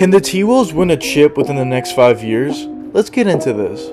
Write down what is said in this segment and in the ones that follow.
Can the T-Wolves win a chip within the next 5 years? Let's get into this.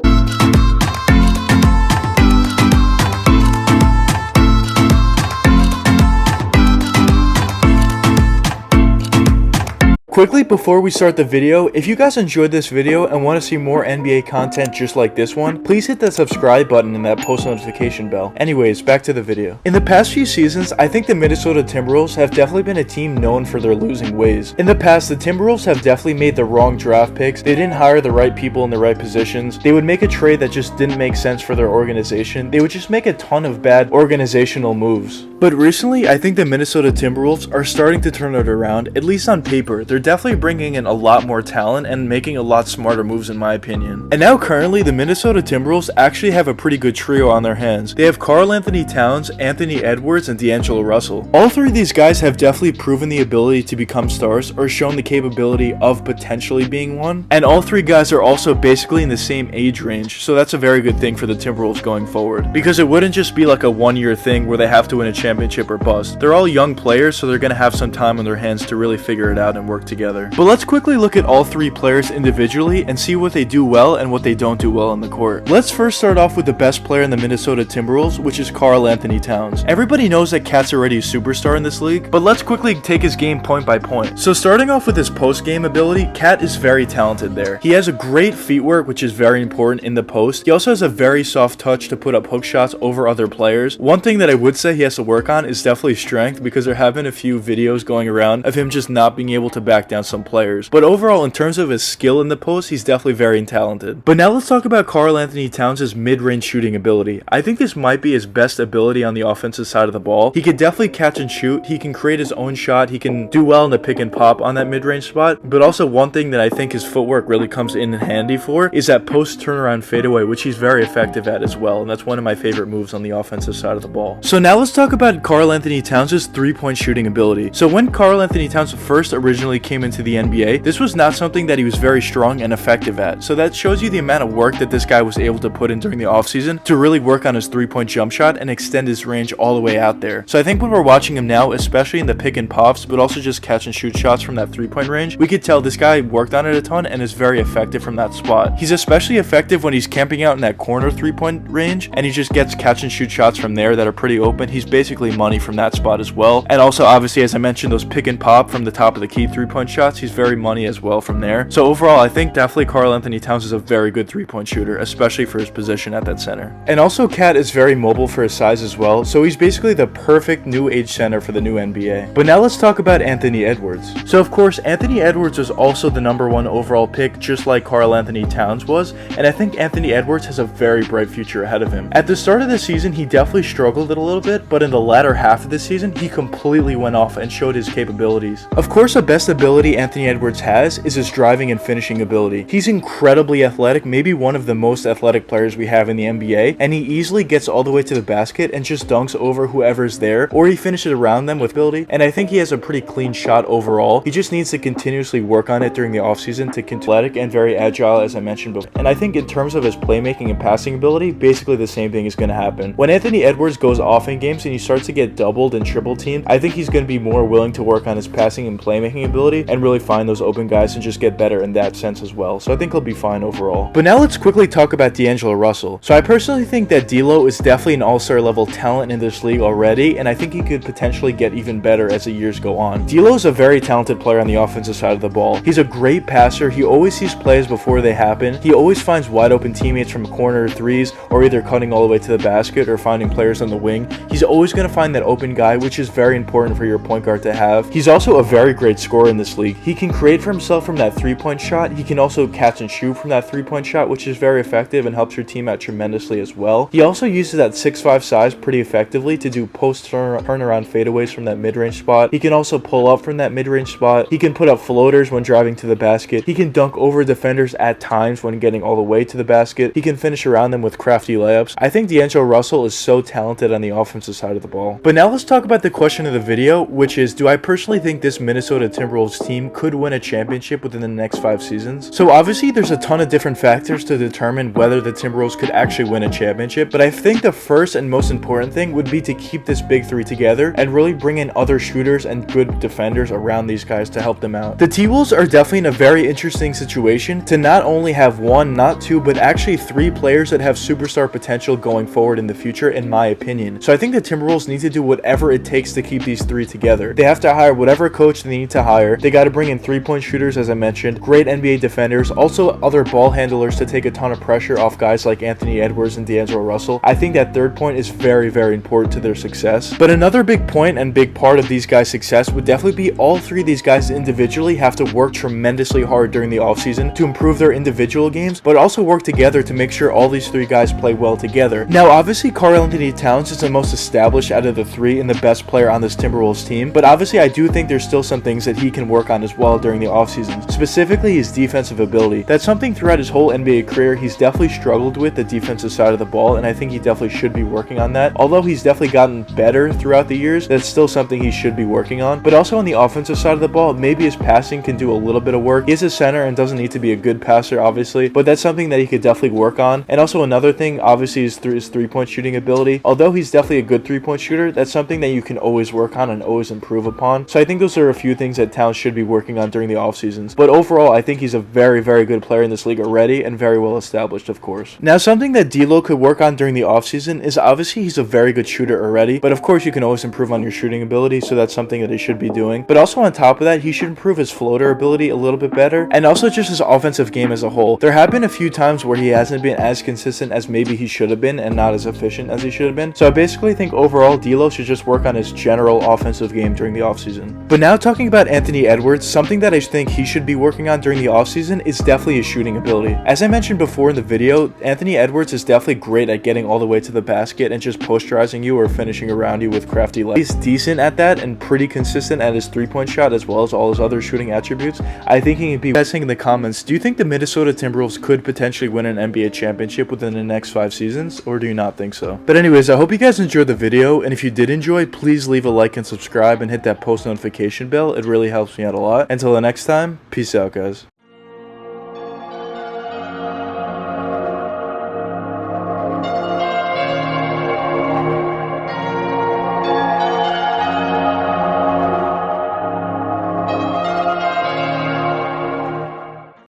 Quickly before we start the video, if you guys enjoyed this video and want to see more NBA content just like this one, please hit that subscribe button and that post notification bell. Anyways, back to the video. In the past few seasons, I think the Minnesota Timberwolves have definitely been a team known for their losing ways. In the past, the Timberwolves have definitely made the wrong draft picks. They didn't hire the right people in the right positions. They would make a trade that just didn't make sense for their organization. They would just make a ton of bad organizational moves. But recently, I think the Minnesota Timberwolves are starting to turn it around, at least on paper. They're definitely bringing in a lot more talent and making a lot smarter moves in my opinion. And now currently, the Minnesota Timberwolves actually have a pretty good trio on their hands. They have Karl-Anthony Towns, Anthony Edwards, and D'Angelo Russell. All three of these guys have definitely proven the ability to become stars or shown the capability of potentially being one. And all three guys are also basically in the same age range, so that's a very good thing for the Timberwolves going forward. Because it wouldn't just be like a one-year thing where they have to win a championship or bust. They're all young players, so they're going to have some time on their hands to really figure it out and work together. But let's quickly look at all three players individually and see what they do well and what they don't do well on the court. Let's first start off with the best player in the Minnesota Timberwolves, which is Karl-Anthony Towns. Everybody knows that Cat's already a superstar in this league, but let's quickly take his game point by point. So starting off with his post-game ability, Cat is very talented there. He has a great feet work, which is very important in the post. He also has a very soft touch to put up hook shots over other players. One thing that I would say he has to work on is definitely strength, because there have been a few videos going around of him just not being able to back down some players. But overall, in terms of his skill in the post, he's definitely very talented. But now let's talk about Karl-Anthony Towns' mid-range shooting ability. I think this might be his best ability on the offensive side of the ball. He can definitely catch and shoot. He can create his own shot. He can do well in the pick and pop on that mid-range spot. But also one thing that I think his footwork really comes in handy for is that post turnaround fadeaway, which he's very effective at as well. And that's one of my favorite moves on the offensive side of the ball. So now let's talk about Karl-Anthony Towns' three-point shooting ability. So when Karl-Anthony Towns first originally came into the NBA, this was not something that he was very strong and effective at. So that shows you the amount of work that this guy was able to put in during the offseason to really work on his three-point jump shot and extend his range all the way out there. So I think when we're watching him now, especially in the pick and pops, but also just catch and shoot shots from that three-point range, we could tell this guy worked on it a ton and is very effective from that spot. He's especially effective when he's camping out in that corner three-point range and he just gets catch and shoot shots from there that are pretty open. He's basically money from that spot as well. And also obviously, as I mentioned, those pick and pop from the top of the key three-point shots, he's very money as well from there. So overall, I think definitely Karl-Anthony Towns is a very good three-point shooter, especially for his position at that center. And also Cat is very mobile for his size as well, so he's basically the perfect new age center for the new NBA. But now let's talk about Anthony Edwards. So of course, Anthony Edwards was also the #1 overall pick, just like Karl-Anthony Towns was, and I think Anthony Edwards has a very bright future ahead of him. At the start of the season, he definitely struggled a little bit, but in the latter half of the season, he completely went off and showed his capabilities. Of course, the best ability Anthony Edwards has is his driving and finishing ability. He's incredibly athletic, maybe one of the most athletic players we have in the NBA, and he easily gets all the way to the basket and just dunks over whoever's there, or he finishes around them with ability, and I think he has a pretty clean shot overall. He just needs to continuously work on it during the offseason to continue athletic and very agile, as I mentioned before. And I think in terms of his playmaking and passing ability, basically the same thing is going to happen. When Anthony Edwards goes off in games and he starts to get doubled and triple teamed, I think he's going to be more willing to work on his passing and playmaking ability and really find those open guys and just get better in that sense as well. So I think he'll be fine overall. But now let's quickly talk about D'Angelo Russell. So I personally think that D'Lo is definitely an all-star level talent in this league already, and I think he could potentially get even better as the years go on. D'Lo is a very talented player on the offensive side of the ball. He's a great passer. He always sees plays before they happen. He always finds wide open teammates from corner threes, or either cutting all the way to the basket or finding players on the wing. He's always going to find that open guy, which is very important for your point guard to have. He's also a very great scorer in this league. He can create for himself from that three-point shot. He can also catch and shoot from that three-point shot, which is very effective and helps your team out tremendously as well. He also uses that 6'5" size pretty effectively to do post turnaround fadeaways from that mid-range spot. He can also pull up from that mid-range spot. He can put up floaters when driving to the basket. He can dunk over defenders at times when getting all the way to the basket. He can finish around them with crafty layups. I think D'Angelo Russell is so talented on the offensive side of the ball. But now let's talk about the question of the video, which is, do I personally think this Minnesota Timberwolves Timberwolves team could win a championship within the next 5 seasons. So obviously there's a ton of different factors to determine whether the Timberwolves could actually win a championship, but I think the first and most important thing would be to keep this big three together and really bring in other shooters and good defenders around these guys to help them out. The T-Wolves are definitely in a very interesting situation to not only have one, not two, but actually 3 players that have superstar potential going forward in the future, in my opinion. So I think the Timberwolves need to do whatever it takes to keep these 3 together. They have to hire whatever coach they need to hire. They got to bring in 3-point shooters, as I mentioned, great NBA defenders, also other ball handlers to take a ton of pressure off guys like Anthony Edwards and D'Angelo Russell. I think that third point is very, very important to their success. But another big point and big part of these guys' success would definitely be all 3 of these guys individually have to work tremendously hard during the offseason to improve their individual games, but also work together to make sure all these 3 guys play well together. Now, obviously, Karl-Anthony Towns is the most established out of the 3 and the best player on this Timberwolves team, but obviously I do think there's still some things that he can work on as well during the offseason, specifically his defensive ability. That's something throughout his whole NBA career he's definitely struggled with, the defensive side of the ball, and I think he definitely should be working on that. Although he's definitely gotten better throughout the years, that's still something he should be working on. But also on the offensive side of the ball, maybe his passing can do a little bit of work. He is a center and doesn't need to be a good passer, obviously, but that's something that he could definitely work on. And also another thing, obviously, is his 3-point shooting ability. Although he's definitely a good 3-point shooter, that's something that you can always work on and always improve upon. So I think those are a few things that Towns should be working on during the off seasons. But overall, I think he's a very, very good player in this league already and very well established, of course. Now, something that D'Lo could work on during the offseason is obviously he's a very good shooter already, but of course you can always improve on your shooting ability, so that's something that he should be doing. But also on top of that, he should improve his floater ability a little bit better, and also just his offensive game as a whole. There have been a few times where he hasn't been as consistent as maybe he should have been and not as efficient as he should have been. So I basically think overall D'Lo should just work on his general offensive game during the offseason. But now talking about Anthony Edwards, something that I think he should be working on during the offseason is definitely his shooting ability. As I mentioned before in the video, Anthony Edwards is definitely great at getting all the way to the basket and just posterizing you or finishing around you with crafty layups. He's decent at that and pretty consistent at his 3-point shot as well as all his other shooting attributes. I think he can be guys saying in the comments, do you think the Minnesota Timberwolves could potentially win an NBA championship within the next 5 seasons, or do you not think so? But anyways, I hope you guys enjoyed the video, and if you did enjoy, please leave a like and subscribe and hit that post notification bell. It really helps me out a lot. Until the next time, peace out, guys.